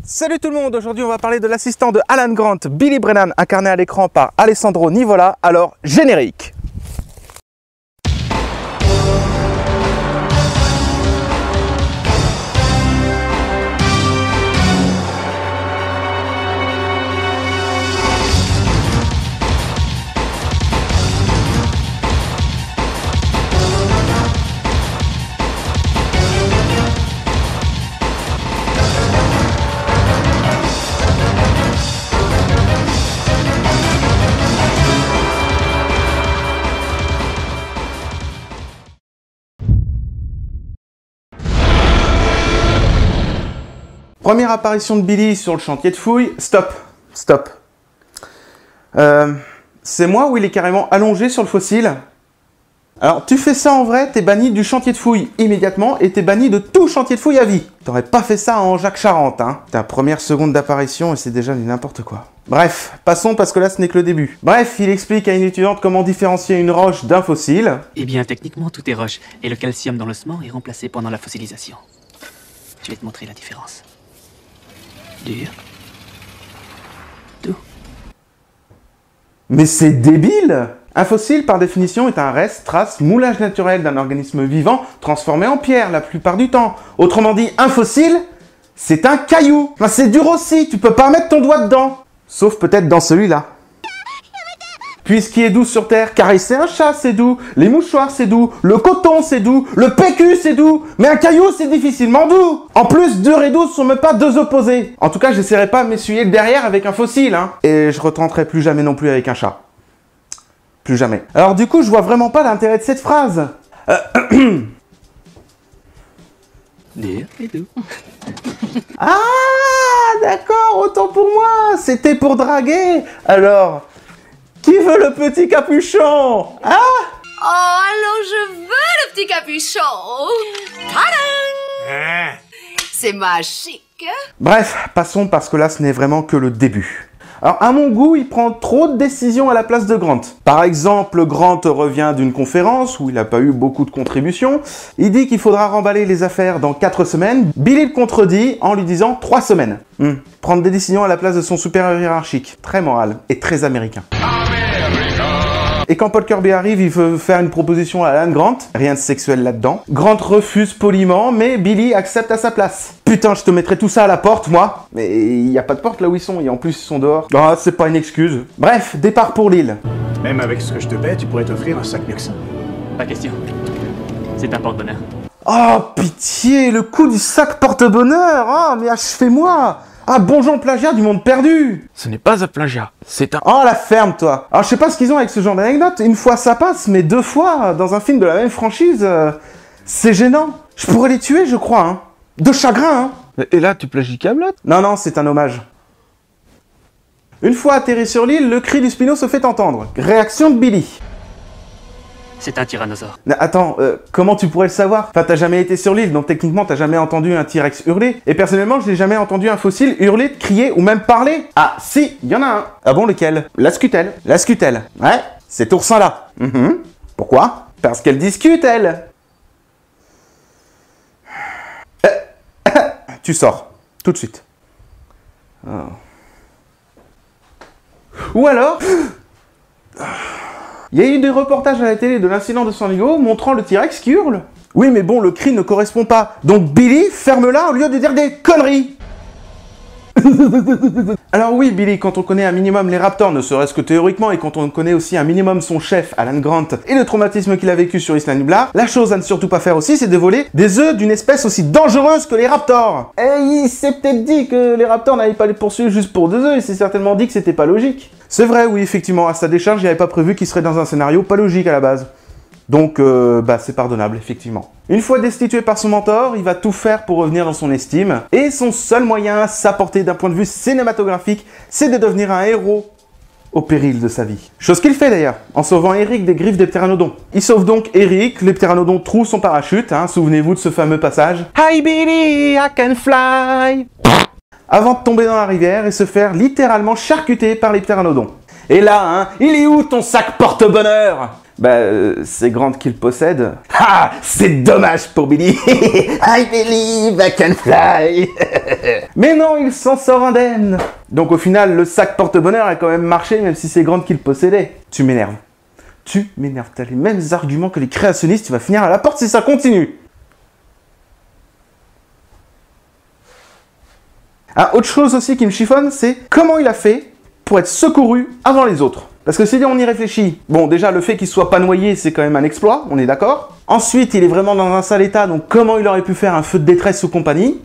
Salut tout le monde, aujourd'hui on va parler de l'assistant de Alan Grant, Billy Brennan, incarné à l'écran par Alessandro Nivola. Alors, générique. Première apparition de Billy sur le chantier de fouilles. Stop. C'est moi où il est carrément allongé sur le fossile. Alors, tu fais ça en vrai, t'es banni du chantier de fouilles immédiatement et t'es banni de tout chantier de fouilles à vie. T'aurais pas fait ça en Jacques Charente, hein. Ta première seconde d'apparition et c'est déjà du n'importe quoi. Bref, passons parce que là ce n'est que le début. Bref, il explique à une étudiante comment différencier une roche d'un fossile. Eh bien, techniquement, tout est roche et le calcium dans l'ossement est remplacé pendant la fossilisation. Je vais te montrer la différence. Dur. Doux. Mais c'est débile! Un fossile, par définition, est un reste, trace, moulage naturel d'un organisme vivant transformé en pierre la plupart du temps. Autrement dit, un fossile, c'est un caillou. Enfin, c'est dur aussi, tu peux pas mettre ton doigt dedans. Sauf peut-être dans celui-là. Puis ce qui est doux sur Terre, caresser un chat c'est doux, les mouchoirs c'est doux, le coton c'est doux, le PQ c'est doux, mais un caillou c'est difficilement doux. En plus, dur et doux sont même pas deux opposés. En tout cas, j'essaierai pas de m'essuyer le derrière avec un fossile, hein. Et je retenterai plus jamais non plus avec un chat. Plus jamais. Alors du coup, je vois vraiment pas l'intérêt de cette phrase. Dur et doux. Ah, d'accord, autant pour moi, c'était pour draguer. Alors... qui veut le petit capuchon? Ah! Oh, alors je veux le petit capuchon! Tadam! C'est magique! Bref, passons parce que là ce n'est vraiment que le début. Alors à mon goût, il prend trop de décisions à la place de Grant. Par exemple, Grant revient d'une conférence où il n'a pas eu beaucoup de contributions. Il dit qu'il faudra remballer les affaires dans 4 semaines. Billy le contredit en lui disant 3 semaines. Prendre des décisions à la place de son supérieur hiérarchique. Très moral et très américain. Et quand Paul Kirby arrive, il veut faire une proposition à Alan Grant. Rien de sexuel là-dedans. Grant refuse poliment, mais Billy accepte à sa place. Putain, je te mettrai tout ça à la porte, moi. Mais il n'y a pas de porte là où ils sont, et en plus ils sont dehors. Ah, c'est pas une excuse. Bref, départ pour l'île. Même avec ce que je te paie, tu pourrais t'offrir un sac mieux que ça. Pas question. C'est un porte-bonheur. Oh, pitié, le coup du sac porte-bonheur. Ah, mais achevez-moi. Ah, bon genre plagiat du monde perdu. Ce n'est pas un plagiat, c'est un... Oh, la ferme, toi. Alors, je sais pas ce qu'ils ont avec ce genre d'anecdote. Une fois, ça passe, mais 2 fois, dans un film de la même franchise, c'est gênant. Je pourrais les tuer, je crois, hein. De chagrin, hein. Et là, tu plagies Kaamelott? Non, c'est un hommage. Une fois atterri sur l'île, le cri du Spino se fait entendre. Réaction de Billy. C'est un tyrannosaure. Attends, comment tu pourrais le savoir? Enfin, t'as jamais été sur l'île, donc techniquement t'as jamais entendu un T-Rex hurler. Et personnellement, je n'ai jamais entendu un fossile hurler, crier ou même parler. Ah, si, il y en a un. Ah bon, lequel? La scutelle. La scutelle. Ouais, cet oursin-là. Pourquoi? Parce qu'elle discute, elle. Tu sors, tout de suite. Oh. Ou alors... il y a eu des reportages à la télé de l'incident de San Diego montrant le T-Rex qui hurle. Oui, mais bon, le cri ne correspond pas. Donc Billy, ferme-la au lieu de dire des conneries. Alors oui, Billy, quand on connaît un minimum les Raptors, ne serait-ce que théoriquement, et quand on connaît aussi un minimum son chef, Alan Grant, et le traumatisme qu'il a vécu sur Isla Nublar, la chose à ne surtout pas faire aussi, c'est de voler des œufs d'une espèce aussi dangereuse que les Raptors. Et il s'est peut-être dit que les Raptors n'allaient pas les poursuivre juste pour 2 œufs, il s'est certainement dit que c'était pas logique. C'est vrai, oui, effectivement, à sa décharge, il n'avait pas prévu qu'il serait dans un scénario pas logique à la base. Donc, c'est pardonnable, effectivement. Une fois destitué par son mentor, il va tout faire pour revenir dans son estime. Et son seul moyen à s'apporter d'un point de vue cinématographique, c'est de devenir un héros au péril de sa vie. Chose qu'il fait d'ailleurs, en sauvant Eric des griffes des pteranodons. Il sauve donc Eric, les pteranodons trouvent son parachute, hein, souvenez-vous de ce fameux passage. Hi Billy, I can fly. Avant de tomber dans la rivière et se faire littéralement charcuter par les pteranodons. Et là, hein, il est où ton sac porte-bonheur? C'est Grant qui le possède. Ah, c'est dommage pour Billy. I believe I can fly. Mais non, il s'en sort indemne. Donc au final, le sac porte-bonheur a quand même marché, même si c'est Grant qui le possédait. Tu m'énerves. Tu m'énerves. T'as les mêmes arguments que les créationnistes, tu vas finir à la porte si ça continue. Ah, autre chose aussi qui me chiffonne, c'est comment il a fait pour être secouru avant les autres. Parce que si on y réfléchit, bon, déjà, le fait qu'il soit pas noyé, c'est quand même un exploit, on est d'accord. Ensuite, il est vraiment dans un sale état, donc comment il aurait pu faire un feu de détresse ou compagnie?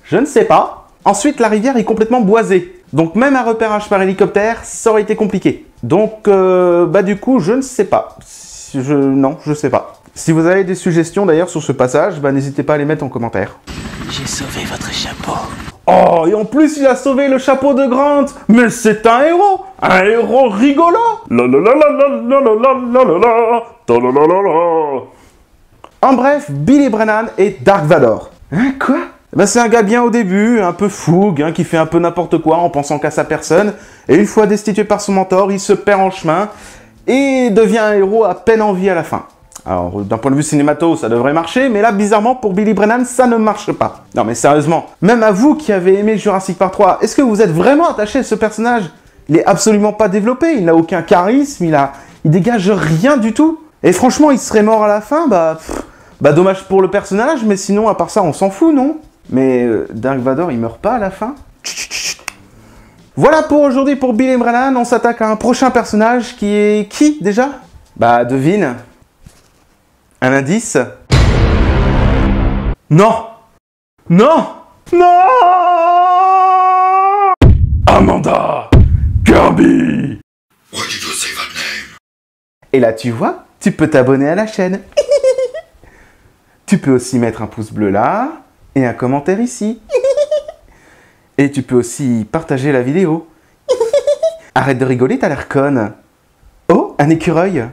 Je ne sais pas. Ensuite, la rivière est complètement boisée. Donc même un repérage par hélicoptère, ça aurait été compliqué. Donc, du coup, je ne sais pas. Non, je sais pas. Si vous avez des suggestions d'ailleurs sur ce passage, n'hésitez pas à les mettre en commentaire. J'ai sauvé votre chapeau. Oh, et en plus, il a sauvé le chapeau de Grant. Mais c'est un héros rigolo. En bref, Billy Brennan est Dark Vador. Hein, quoi? C'est un gars bien au début, un peu fougue, qui fait un peu n'importe quoi en pensant qu'à sa personne. Et une fois destitué par son mentor, il se perd en chemin et devient un héros à peine en vie à la fin. Alors, d'un point de vue cinémato, ça devrait marcher, mais là, bizarrement, pour Billy Brennan, ça ne marche pas. Non, mais sérieusement, même à vous qui avez aimé Jurassic Park 3, est-ce que vous êtes vraiment attaché à ce personnage? Il est absolument pas développé, il n'a aucun charisme, il dégage rien du tout. Et franchement, il serait mort à la fin, dommage pour le personnage, mais sinon, à part ça, on s'en fout, non? Mais Dark Vador, il meurt pas à la fin? Voilà pour aujourd'hui pour Billy Brennan, on s'attaque à un prochain personnage qui est... qui, déjà? Devine. Un indice? Non! Non! Non! Amanda! Kirby! Why did you say that name? Et là, tu vois, tu peux t'abonner à la chaîne. Tu peux aussi mettre un pouce bleu là, et un commentaire ici. Et tu peux aussi partager la vidéo. Arrête de rigoler, t'as l'air conne. Oh, un écureuil!